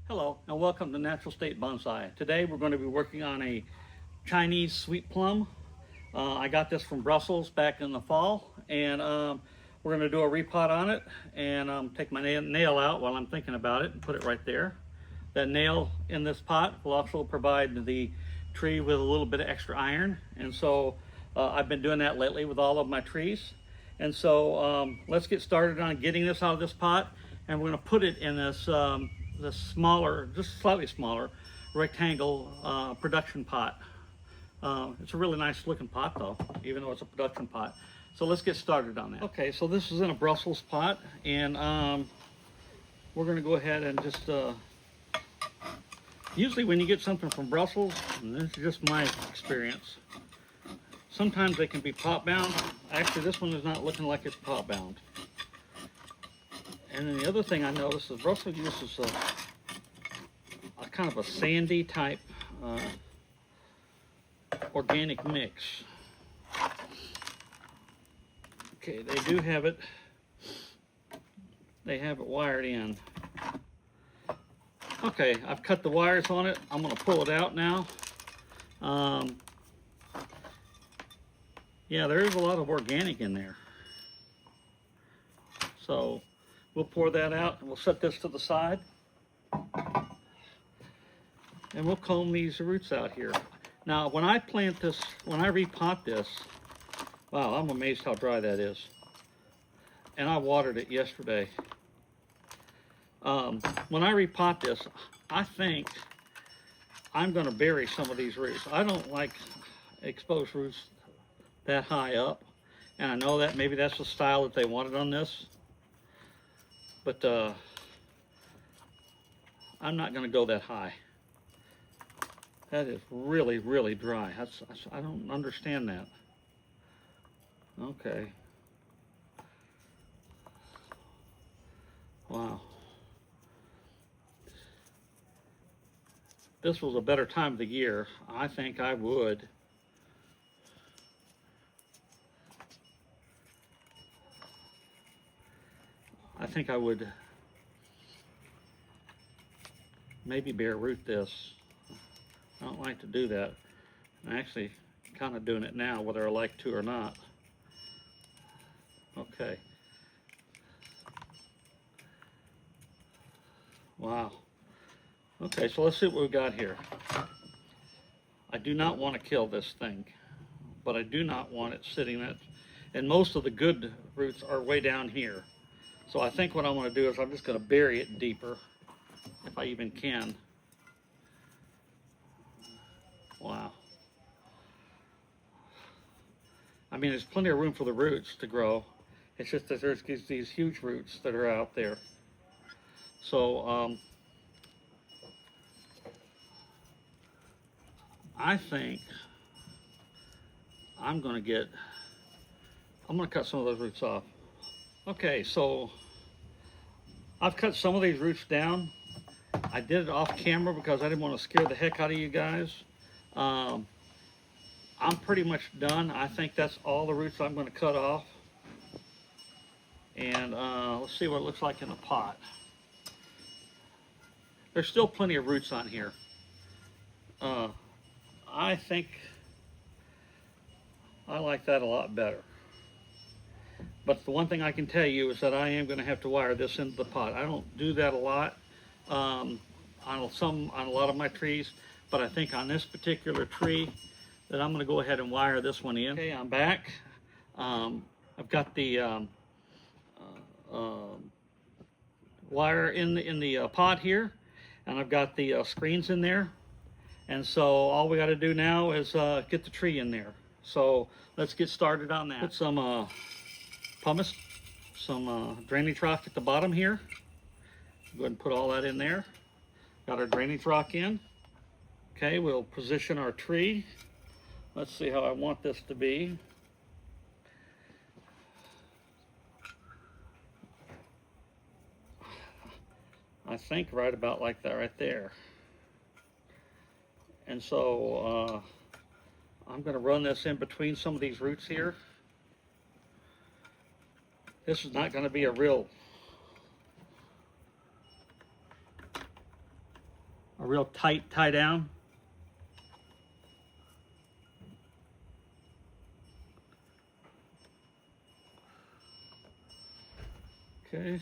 Hello and welcome to Natural State Bonsai. Today we're going to be working on a Chinese sweet plum. I got this from Brussels back in the fall, and we're going to do a repot on it and take my nail out while I'm thinking about it and put it right there. That nail in this pot will also provide the tree with a little bit of extra iron, and so I've been doing that lately with all of my trees. And so let's get started on getting this out of this pot, and we're going to put it in this smaller, just slightly smaller rectangle production pot. It's a really nice looking pot though, even though it's a production pot. So let's get started on that. Okay, so this is in a Brussels pot, and we're going to go ahead and just usually when you get something from Brussels, and this is just my experience, sometimes they can be pot bound. Actually, this one is not looking like it's pot bound. And then the other thing I noticed is Brussels uses a kind of a sandy type organic mix. Okay, they do have it. They have it wired in. Okay, I've cut the wires on it. I'm going to pull it out now. Yeah, there is a lot of organic in there. So we'll pour that out and we'll set this to the side. And we'll comb these roots out here. Now, when I plant this, when I repot this, wow, I'm amazed how dry that is. And I watered it yesterday. When I repot this, I think I'm going to bury some of these roots. I don't like exposed roots that high up. And I know that maybe that's the style that they wanted on this. But I'm not going to go that high. That is really, really dry. I don't understand that. Okay. Wow. This was a better time of the year. I think I would maybe bare root this. I don't like to do that. I'm actually kind of doing it now, whether I like to or not. Okay. Wow. Okay, so let's see what we've got here. I do not want to kill this thing, but I do not want it sitting at, and most of the good roots are way down here. So I think what I want to do is I'm just going to bury it deeper, if I even can. Wow. I mean, there's plenty of room for the roots to grow. It's just that there's these huge roots that are out there. So I think I'm going to cut some of those roots off. Okay, so I've cut some of these roots down. I did it off camera because I didn't want to scare the heck out of you guys. I'm pretty much done. I think that's all the roots I'm going to cut off. And let's see what it looks like in the pot. There's still plenty of roots on here. I think I like that a lot better. But the one thing I can tell you is that I am going to have to wire this into the pot. I don't do that a lot on a lot of my trees, but I think on this particular tree that I'm going to go ahead and wire this one in. Okay, I'm back. I've got the wire in the pot here, and I've got the screens in there. And so all we got to do now is get the tree in there. So let's get started on that. Put some pumice, some drainage rock at the bottom here. Go ahead and put all that in there. Got our drainage rock in. Okay, we'll position our tree. Let's see how I want this to be. I think right about like that right there. And so I'm going to run this in between some of these roots here. This is not going to be a real a real tight tie down. Okay.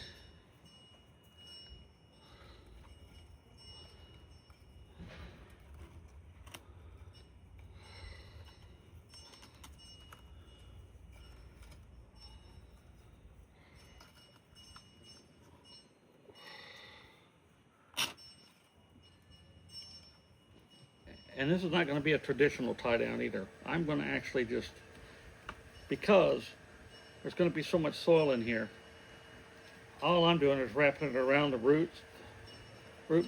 And this is not going to be a traditional tie down either. I'm going to actually just, because there's going to be so much soil in here, all I'm doing is wrapping it around the root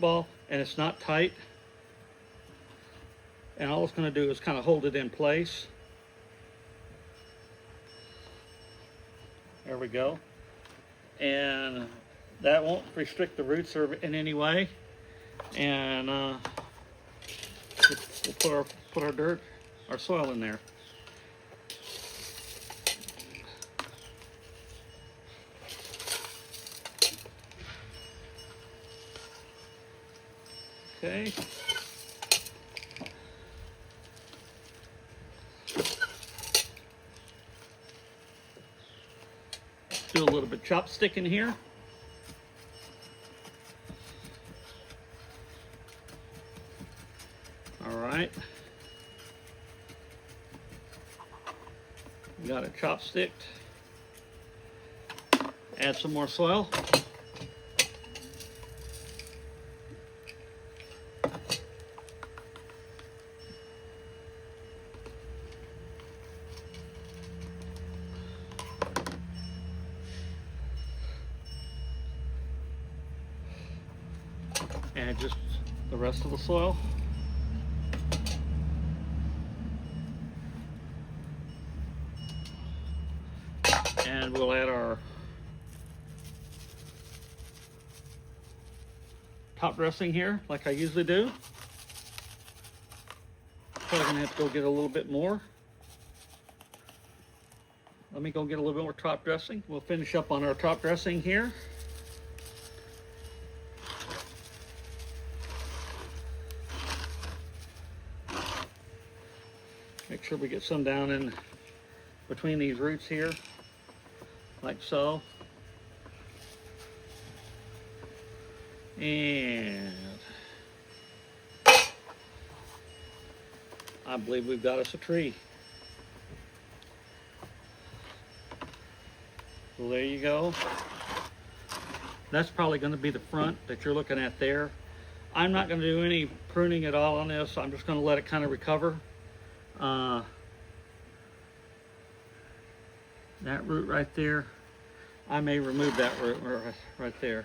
ball, and it's not tight. And all it's going to do is kind of hold it in place. There we go. And that won't restrict the roots in any way. And we'll put our dirt, our soil in there. Okay. Do a little bit of chopstick in here. All right. Got it chopsticked. Add some more soil. And just the rest of the soil. And we'll add our top dressing here, like I usually do. Probably gonna have to go get a little bit more. Let me go get a little bit more top dressing. We'll finish up on our top dressing here. Make sure we get some down in between these roots here, like so. And I believe we've got us a tree. So there you go. That's probably going to be the front that you're looking at there. I'm not going to do any pruning at all on this. I'm just going to let it kind of recover. That root right there, I may remove that root right there.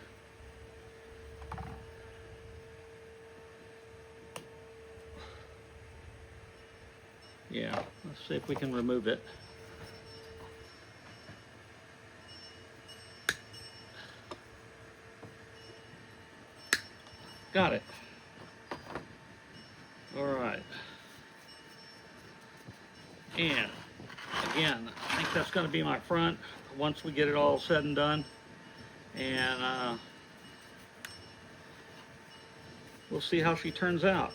Yeah, let's see if we can remove it. Got it. All right. And again, I think that's going to be my front once we get it all said and done. And we'll see how she turns out.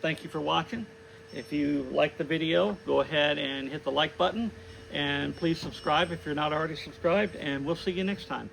Thank you for watching. If you like the video, go ahead and hit the like button. And please subscribe if you're not already subscribed. And we'll see you next time.